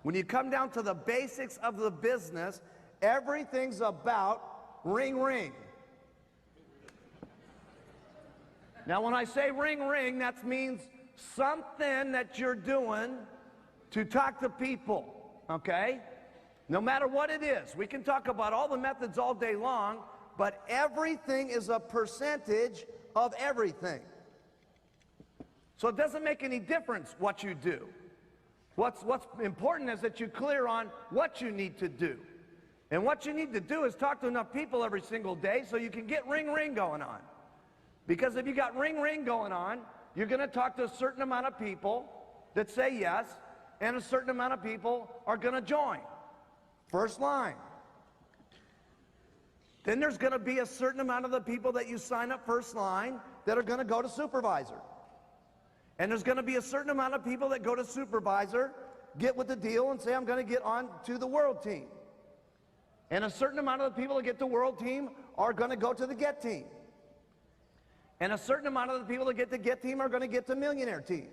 When you come down to the basics of the business, everything's about ring, ring. Now, when I say ring, ring, that means something that you're doing to talk to people, okay? No matter what it is. We can talk about all the methods all day long, but everything is a percentage of everything. So it doesn't make any difference what you do. What's important is that you're clear on what you need to do. And what you need to do is talk to enough people every single day so you can get ring, ring going on. Because if you got ring, ring going on, you're going to talk to a certain amount of people that say yes, and a certain amount of people are going to join. First line. Then there's going to be a certain amount of the people that you sign up first line that are going to go to supervisor. And there's going to be a certain amount of people that go to supervisor, get with the deal and say, I'm going to get on to the world team. And a certain amount of the people that get to world team are going to go to the get team. And a certain amount of the people that get to get team are going to get to millionaire team.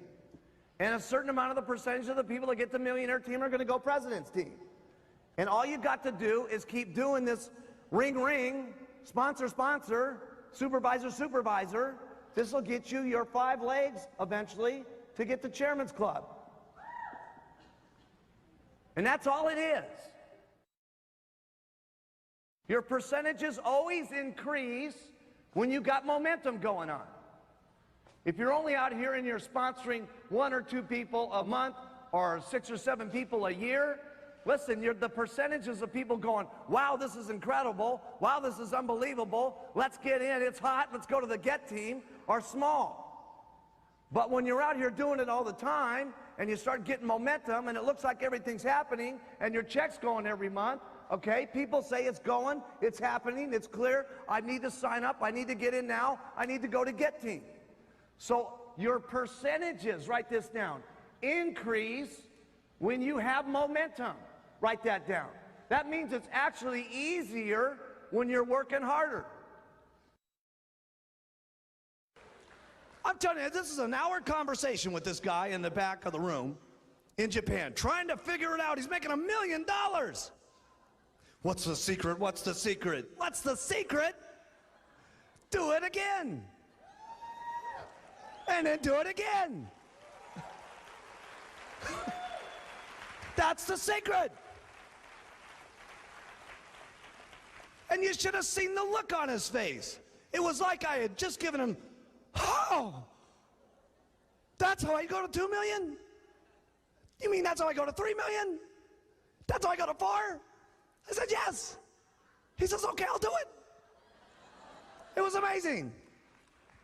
And a certain amount of the percentage of the people that get to millionaire team are going to go president's team. And all you got to do is keep doing this ring, ring, sponsor, sponsor, supervisor, supervisor. This will get you your 5 legs eventually to get to Chairman's Club. And that's all it is. Your percentages always increase when you got momentum going on. If you're only out here and you're sponsoring 1 or 2 people a month or 6 or 7 people a year, listen, the percentages of people going, wow, this is incredible, wow, this is unbelievable, let's get in, it's hot, let's go to the get team, are small. But when you're out here doing it all the time and you start getting momentum and it looks like everything's happening and your check's going every month, okay, people say it's going, it's happening, it's clear, I need to sign up, I need to get in now, I need to go to get team. So your percentages, write this down, increase when you have momentum. Write that down. That means it's actually easier when you're working harder. I'm telling you, this is an hour conversation with this guy in the back of the room in Japan, trying to figure it out. He's making $1 million. What's the secret? What's the secret? What's the secret? Do it again. And then do it again. That's the secret. And you should have seen the look on his face. It was like I had just given him, oh, that's how I go to 2 million? You mean that's how I go to 3 million? That's how I go to 4? I said, yes. He says, okay, I'll do it. It was amazing.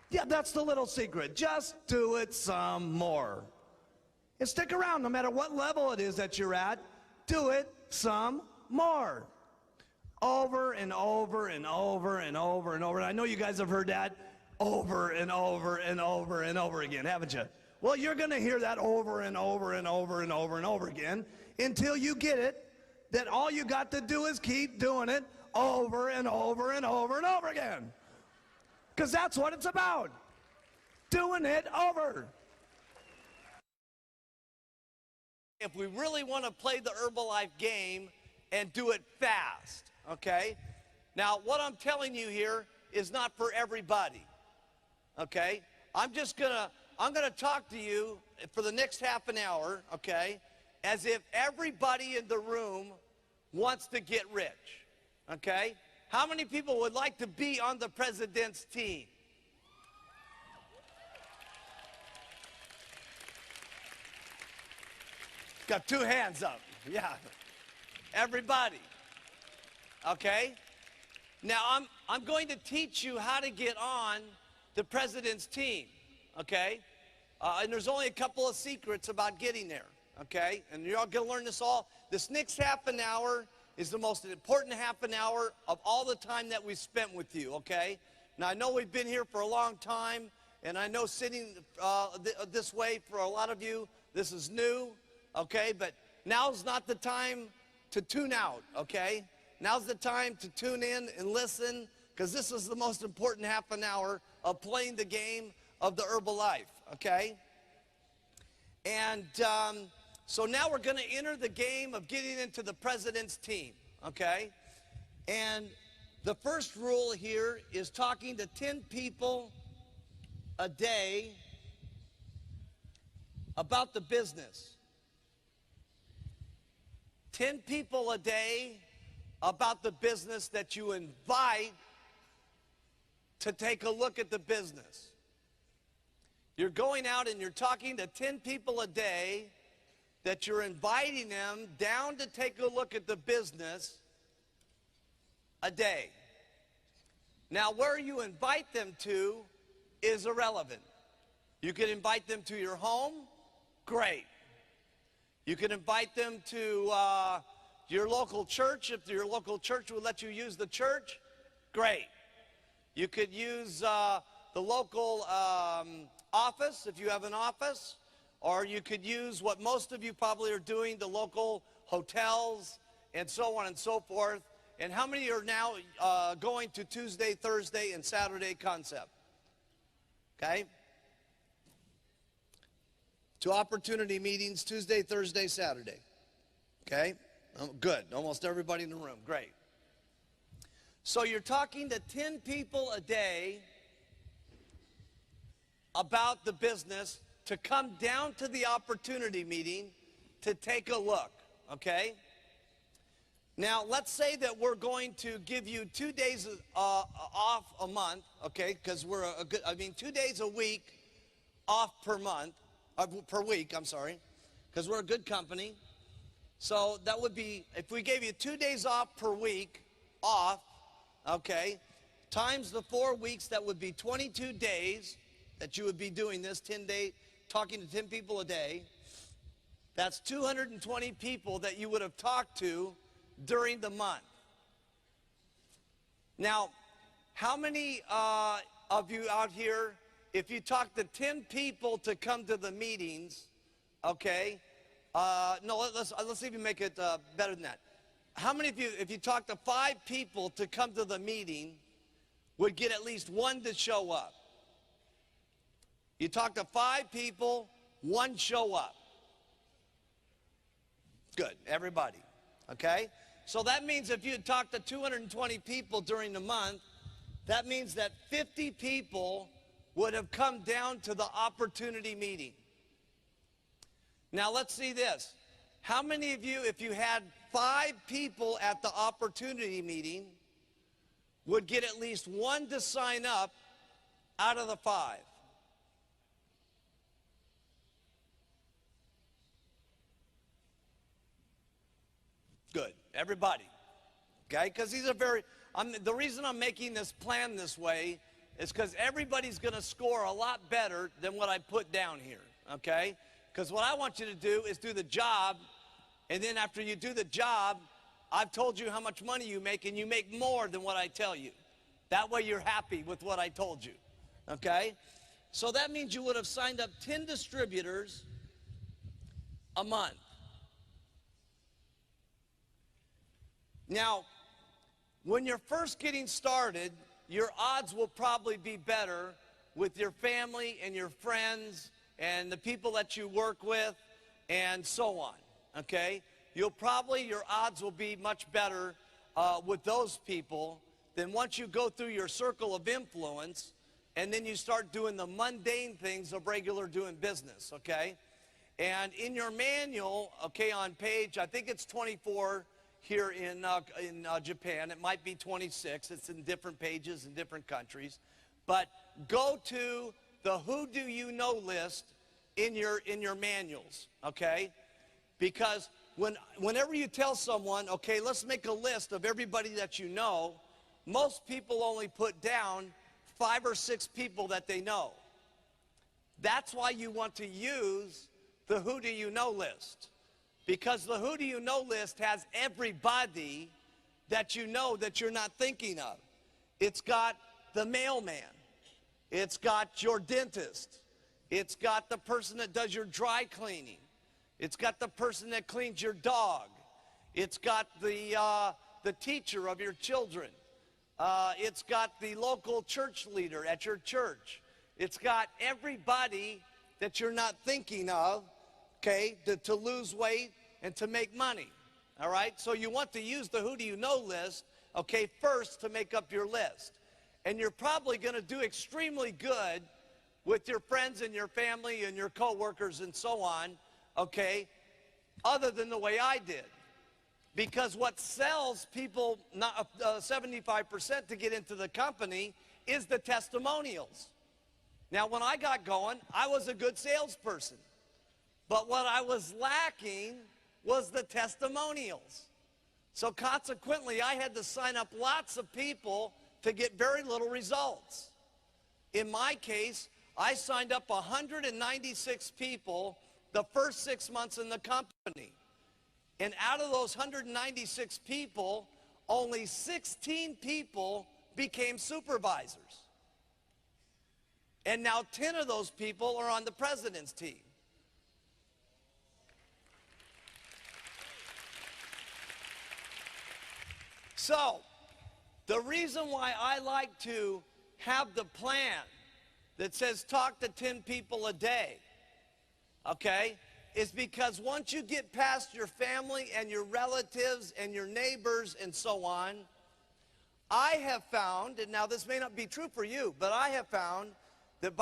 Yeah, that's the little secret. Just do it some more. And stick around no matter what level it is that you're at. Do it some more. Over and over and over and over and over. And I know you guys have heard that over and over and over and over again, haven't you? Well, you're going to hear that over and over and over and over and over again until you get it, that all you got to do is keep doing it over and over and over and over again. Because that's what it's about. Doing it over. If we really want to play the Herbalife game and do it fast, okay? Now, what I'm telling you here is not for everybody, okay? I'm gonna talk to you for the next half an hour, okay, as if everybody in the room wants to get rich, okay? How many people would like to be on the president's team? Got 2 hands up, yeah. Everybody, okay? Now, I'm going to teach you how to get on the president's team, okay? And there's only a couple of secrets about getting there, okay? And you're all gonna learn this all. This next half an hour is the most important half an hour of all the time that we've spent with you, okay? Now, I know we've been here for a long time, and I know sitting this way for a lot of you, this is new, okay? But now's not the time to tune out, okay? Now's the time to tune in and listen, because this is the most important half an hour of playing the game of the Herbalife, okay? And So now we're going to enter the game of getting into the president's team, okay? And the first rule here is talking to 10 people a day about the business. 10 people a day about the business that you invite to take a look at the business. You're going out and you're talking to 10 people a day that you're inviting them down to take a look at the business a day. Now, where you invite them to is irrelevant. You can invite them to your home, great. You can invite them to your local church. If your local church will let you use the church, great. You could use the local office if you have an office, or you could use what most of you probably are doing, the local hotels and so on and so forth. And how many are now going to Tuesday, Thursday, and Saturday concept? Okay? To opportunity meetings Tuesday, Thursday, Saturday. Okay? Oh, good. Almost everybody in the room. Great. So you're talking to 10 people a day about the business to come down to the opportunity meeting to take a look. Okay? Now, let's say that we're going to give you 2 days off a month, okay? Because we're 2 days a week off per month, per week, I'm sorry, because we're a good company. So that would be, if we gave you 2 days off per week, okay, times the 4 weeks, that would be 22 days that you would be doing this, 10-day, talking to 10 people a day. That's 220 people that you would have talked to during the month. Now, how many of you out here, if you talk to 10 people to come to the meetings, okay, no, let's even make it better than that. How many of you, if you talk to 5 people to come to the meeting, would get at least 1 to show up? You talk to 5 people, 1 show up. Good, everybody, okay? So that means if you had talked to 220 people during the month, that means that 50 people would have come down to the opportunity meeting. Now let's see this. How many of you, if you had 5 people at the opportunity meeting, would get at least 1 to sign up out of the 5? Good, everybody, okay? Because these are the reason I'm making this plan this way is because everybody's going to score a lot better than what I put down here, okay? Because what I want you to do is do the job, and then after you do the job, I've told you how much money you make, and you make more than what I tell you. That way you're happy with what I told you, okay? So that means you would have signed up 10 distributors a month. Now, when you're first getting started, your odds will probably be better with your family and your friends and the people that you work with and so on, okay? Your odds will be much better with those people than once you go through your circle of influence and then you start doing the mundane things of regular doing business, okay? And in your manual, okay, on page, I think it's 24, here in Japan, it might be 26. It's in different pages in different countries. But go to the Who Do You Know list in your manuals, okay? Because whenever you tell someone, okay, let's make a list of everybody that you know, most people only put down 5 or 6 people that they know. That's why you want to use the Who Do You Know list. Because the Who Do You Know list has everybody that you know that you're not thinking of. It's got the mailman. It's got your dentist. It's got the person that does your dry cleaning. It's got the person that cleans your dog. It's got the teacher of your children. It's got the local church leader at your church. It's got everybody that you're not thinking of, okay, to lose weight and to make money, all right? So you want to use the who do you know list, okay, first to make up your list. And you're probably going to do extremely good with your friends and your family and your coworkers and so on, okay, other than the way I did. Because what sells people 75% to get into the company is the testimonials. Now, when I got going, I was a good salesperson. But what I was lacking was the testimonials. So consequently, I had to sign up lots of people to get very little results. In my case, I signed up 196 people the first 6 months in the company. And out of those 196 people, only 16 people became supervisors. And now 10 of those people are on the president's team. So, the reason why I like to have the plan that says talk to 10 people a day, okay, is because once you get past your family and your relatives and your neighbors and so on, I have found, and now this may not be true for you, but I have found that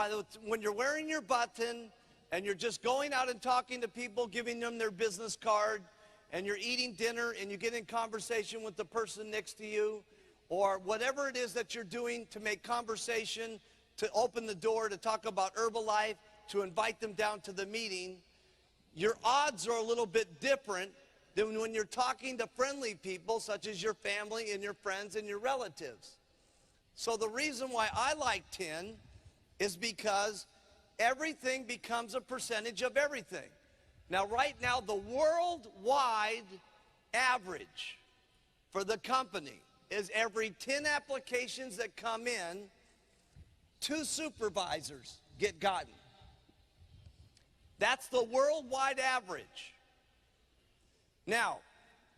when you're wearing your button and you're just going out and talking to people, giving them their business card, and you're eating dinner and you get in conversation with the person next to you, or whatever it is that you're doing to make conversation, to open the door, to talk about Herbalife, to invite them down to the meeting, your odds are a little bit different than when you're talking to friendly people such as your family and your friends and your relatives. So the reason why I like 10 is because everything becomes a percentage of everything. Now, right now, the worldwide average for the company is every 10 applications that come in, 2 supervisors get gotten. That's the worldwide average. Now,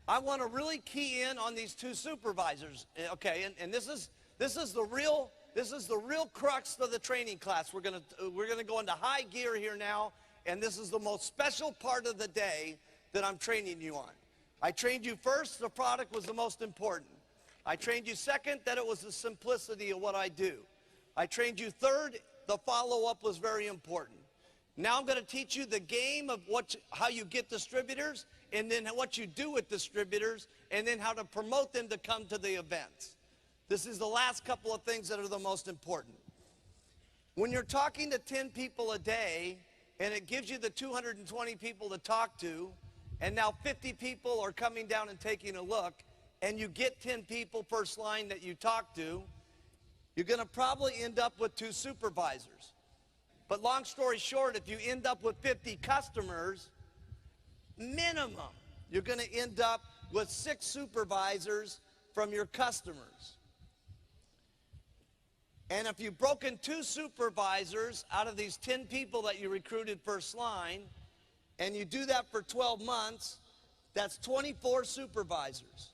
I want to really key in on these 2 supervisors, okay? And this is the real crux of the training class. We're gonna go into high gear here now. And this is the most special part of the day that I'm training you on. I trained you first, the product was the most important. I trained you second, that it was the simplicity of what I do. I trained you third, the follow-up was very important. Now I'm going to teach you the game of how you get distributors, and then what you do with distributors, and then how to promote them to come to the events. This is the last couple of things that are the most important. When you're talking to 10 people a day, and it gives you the 220 people to talk to, and now 50 people are coming down and taking a look, and you get 10 people first line that you talk to, you're going to probably end up with 2 supervisors. But long story short, if you end up with 50 customers, minimum, you're going to end up with 6 supervisors from your customers. And if you've broken 2 supervisors out of these 10 people that you recruited first line, and you do that for 12 months, that's 24 supervisors.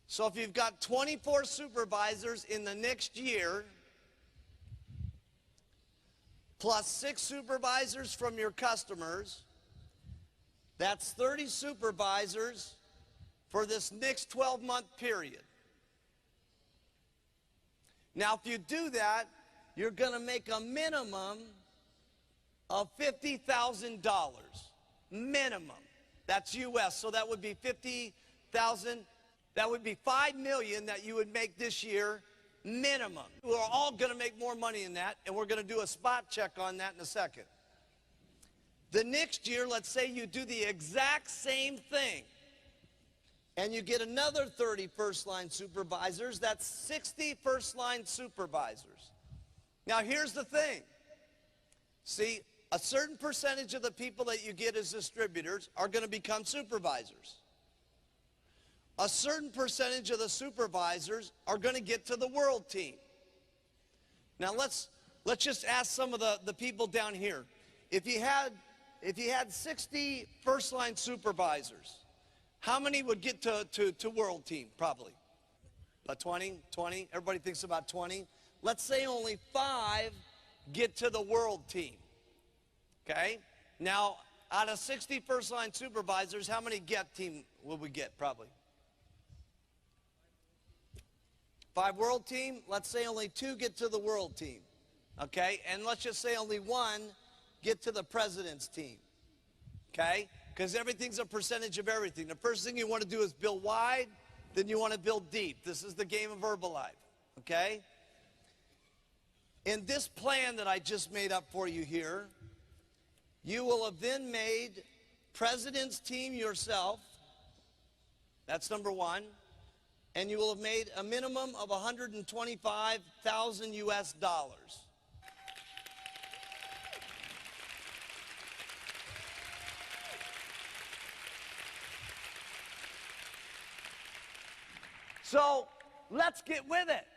So if you've got 24 supervisors in the next year, plus 6 supervisors from your customers, that's 30 supervisors for this next 12-month period. Now, if you do that, you're going to make a minimum of $50,000. Minimum. That's U.S., so that would be 50,000. That would be $5 million that you would make this year, minimum. We're all going to make more money than that, and we're going to do a spot check on that in a second. The next year, let's say you do the exact same thing, and you get another 30 first-line supervisors. That's 60 first-line supervisors. Now, here's the thing. See, a certain percentage of the people that you get as distributors are going to become supervisors. A certain percentage of the supervisors are going to get to the world team. Now, let's just ask some of the people down here. If you had 60 first-line supervisors, how many would get to world team, probably? About 20? Everybody thinks about 20. Let's say only 5 get to the world team, okay? Now, out of 60 first-line supervisors, how many get team will we get, probably? 5 world team? Let's say only 2 get to the world team, okay? And let's just say only 1 get to the president's team, okay? Because everything's a percentage of everything. The first thing you want to do is build wide, then you want to build deep. This is the game of Herbalife, okay? In this plan that I just made up for you here, you will have then made president's team yourself. That's number 1. And you will have made a minimum of $125,000 US. So let's get with it.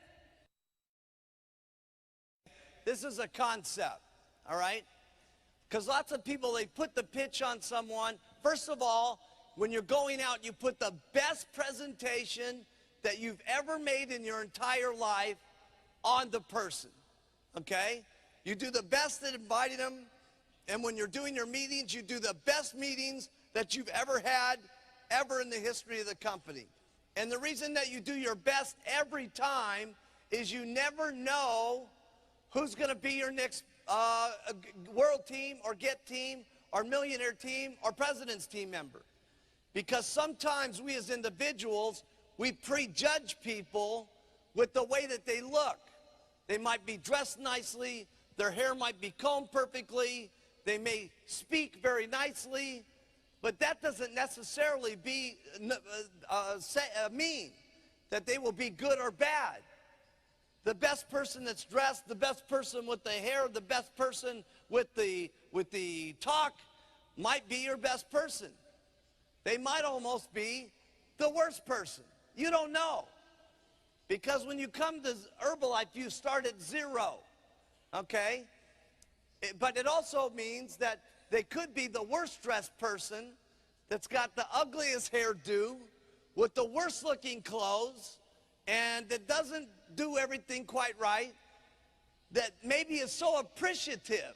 This is a concept, all right? Because lots of people, they put the pitch on someone. First of all, when you're going out, you put the best presentation that you've ever made in your entire life on the person, okay? You do the best at inviting them, and when you're doing your meetings, you do the best meetings that you've ever had, ever in the history of the company. And the reason that you do your best every time is you never know who's going to be your next world team or get team or millionaire team or president's team member. Because sometimes we as individuals, we prejudge people with the way that they look. They might be dressed nicely, their hair might be combed perfectly, they may speak very nicely, but that doesn't necessarily mean that they will be good or bad. The best person that's dressed, the best person with the hair, the best person with the talk might be your best person. They might almost be the worst person. You don't know. Because when you come to Herbalife, you start at 0, okay? But it also means that they could be the worst dressed person that's got the ugliest hairdo with the worst looking clothes and that doesn't do everything quite right, that maybe is so appreciative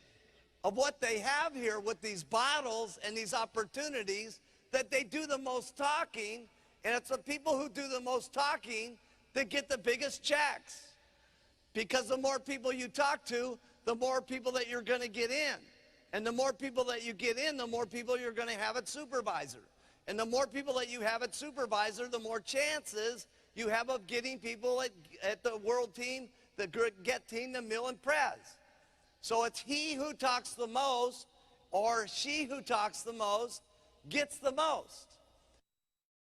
of what they have here with these bottles and these opportunities that they do the most talking, and it's the people who do the most talking that get the biggest checks. Because the more people you talk to, the more people that you're going to get in. And the more people that you get in, the more people you're going to have at supervisor. And the more people that you have at supervisor, the more chances you have of getting people at the world team, the get team, the mill and prez. So it's he who talks the most or she who talks the most gets the most.